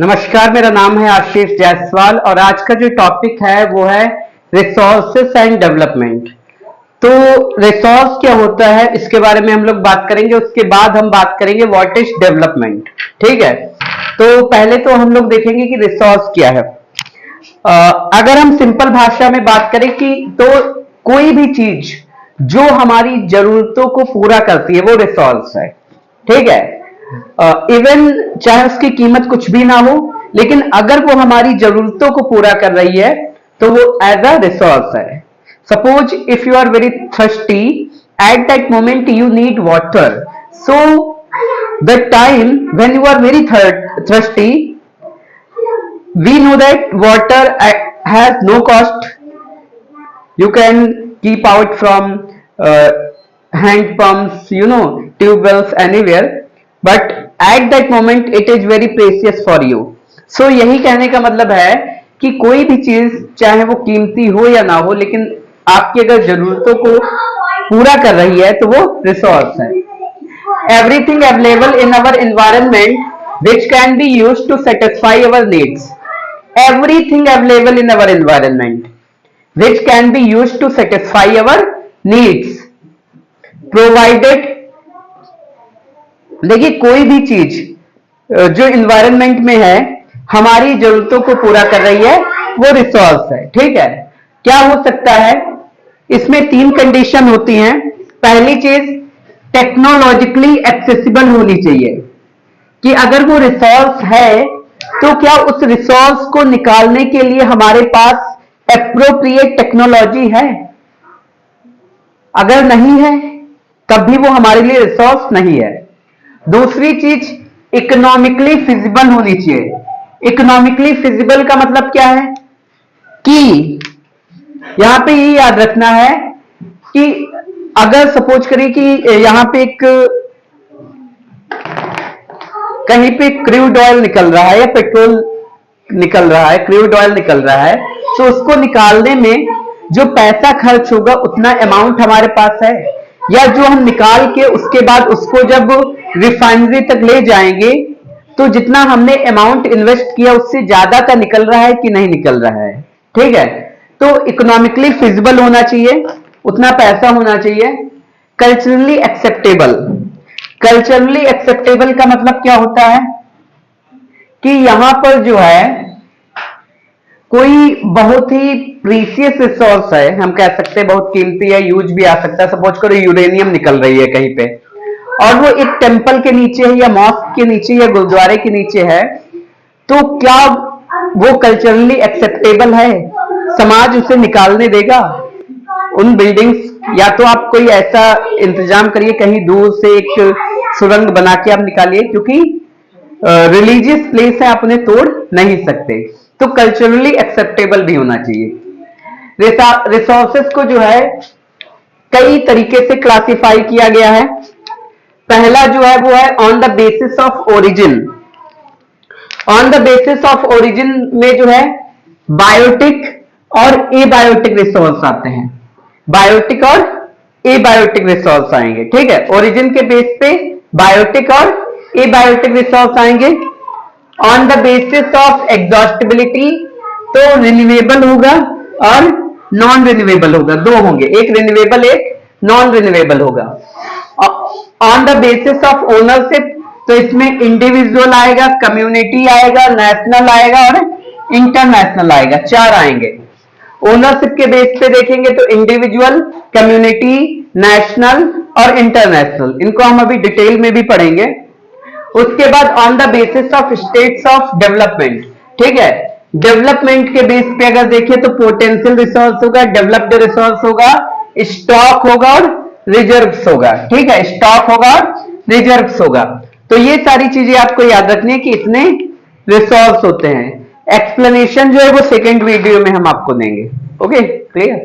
नमस्कार, मेरा नाम है आशीष जायसवाल और आज का जो टॉपिक है वो है रिसोर्सेस एंड डेवलपमेंट। तो रिसोर्स क्या होता है इसके बारे में हम लोग बात करेंगे, उसके बाद हम बात करेंगे व्हाट इज डेवलपमेंट। ठीक है, तो पहले तो हम लोग देखेंगे कि रिसोर्स क्या है। अगर हम सिंपल भाषा में बात करें कि तो कोई भी चीज जो हमारी जरूरतों को पूरा करती है वो रिसोर्स है। ठीक है, इवन चाहे उसकी कीमत कुछ भी ना हो, लेकिन अगर वो हमारी जरूरतों को पूरा कर रही है तो वो एज अ रिसोर्स है। Suppose if you are very thirsty, at that moment you need water, so the time when you are very thirsty, we know that water has no cost. You can keep out from hand pumps, tube wells, anywhere, but at that moment it is very precious for you. So यही कहने का मतलब है कि कोई भी चीज चाहे वो कीमती हो या ना हो, लेकिन आपकी अगर जरूरतों को पूरा कर रही है तो वो रिसोर्स है। Everything available in our environment which can be used to satisfy our needs. Everything available in our environment which can be used to satisfy our needs, provided। देखिए, कोई भी चीज जो इन्वायरमेंट में है हमारी जरूरतों को पूरा कर रही है वो रिसोर्स है। ठीक है, क्या हो सकता है इसमें 3 कंडीशन होती हैं। पहली चीज टेक्नोलॉजिकली एक्सेसिबल होनी चाहिए कि अगर वो रिसोर्स है तो क्या उस रिसोर्स को निकालने के लिए हमारे पास एप्रोप्रिएट टेक्नोलॉजी है। अगर नहीं है तब भी वो हमारे लिए रिसोर्स नहीं है। दूसरी चीज इकोनॉमिकली फिजिबल होनी चाहिए। इकोनॉमिकली फिजिबल का मतलब क्या है कि यहां पे ये याद रखना है कि अगर सपोज करें कि यहां पे कहीं पे क्रूड ऑयल निकल रहा है या पेट्रोल निकल रहा है, क्रूड ऑयल निकल रहा है, तो उसको निकालने में जो पैसा खर्च होगा उतना अमाउंट हमारे पास है, या जो हम निकाल के उसके बाद उसको जब रिफाइनरी तक ले जाएंगे तो जितना हमने अमाउंट इन्वेस्ट किया उससे ज्यादा का निकल रहा है कि नहीं निकल रहा है। ठीक है, तो इकोनॉमिकली फिजिबल होना चाहिए, उतना पैसा होना चाहिए। Culturally acceptable. कल्चरली एक्सेप्टेबल का मतलब क्या होता है कि यहां पर जो है कोई बहुत ही प्रीशियस रिसोर्स है, हम कह सकते हैं बहुत कीमती है, यूज भी आ सकता है। सपोज करो यूरेनियम निकल रही है कहीं पे और वो एक टेंपल के नीचे है या मॉस्क के नीचे या गुरुद्वारे के नीचे है, तो क्या वो कल्चरली एक्सेप्टेबल है? समाज उसे निकालने देगा उन बिल्डिंग्स? या तो आप कोई ऐसा इंतजाम करिए कहीं दूर से एक सुरंग बना के आप निकालिए, क्योंकि रिलीजियस प्लेस है, अपने तोड़ नहीं सकते। तो कल्चरली एक्सेप्टेबल भी होना चाहिए। रिसोर्सेस को जो है कई तरीके से क्लासिफाई किया गया है। पहला जो है वो है on the basis of origin. On the basis of origin में जो है बायोटिक और एबायोटिक रिसोर्स आते हैं। बायोटिक और एबायोटिक रिसोर्स आएंगे। ठीक है, ओरिजिन के बेस पे बायोटिक और एबायोटिक रिसोर्स आएंगे। On the basis of exhaustibility तो रिन्यूएबल होगा और नॉन रिन्यूएबल होगा, 2 होंगे, एक रिन्यूएबल एक नॉन रिन्यूएबल होगा। On the basis of ownership तो इसमें इंडिविजुअल आएगा, कम्युनिटी आएगा, नेशनल आएगा और इंटरनेशनल आएगा, 4 आएंगे। ओनरशिप के बेस पे देखेंगे तो इंडिविजुअल, कम्युनिटी, नेशनल और इंटरनेशनल, इनको हम अभी डिटेल में भी पढ़ेंगे। उसके बाद on the basis of states of development. ठीक है, डेवलपमेंट के बेस पे अगर देखें तो पोटेंशियल रिसोर्स होगा, डेवलप्ड रिसोर्स होगा, स्टॉक होगा और रिजर्व्स होगा। ठीक है, स्टॉक होगा और रिजर्व्स होगा। तो ये सारी चीजें आपको याद रखनी है कि इतने रिसोर्स होते हैं। एक्सप्लेनेशन जो है वो सेकेंड वीडियो में हम आपको देंगे। Okay, clear?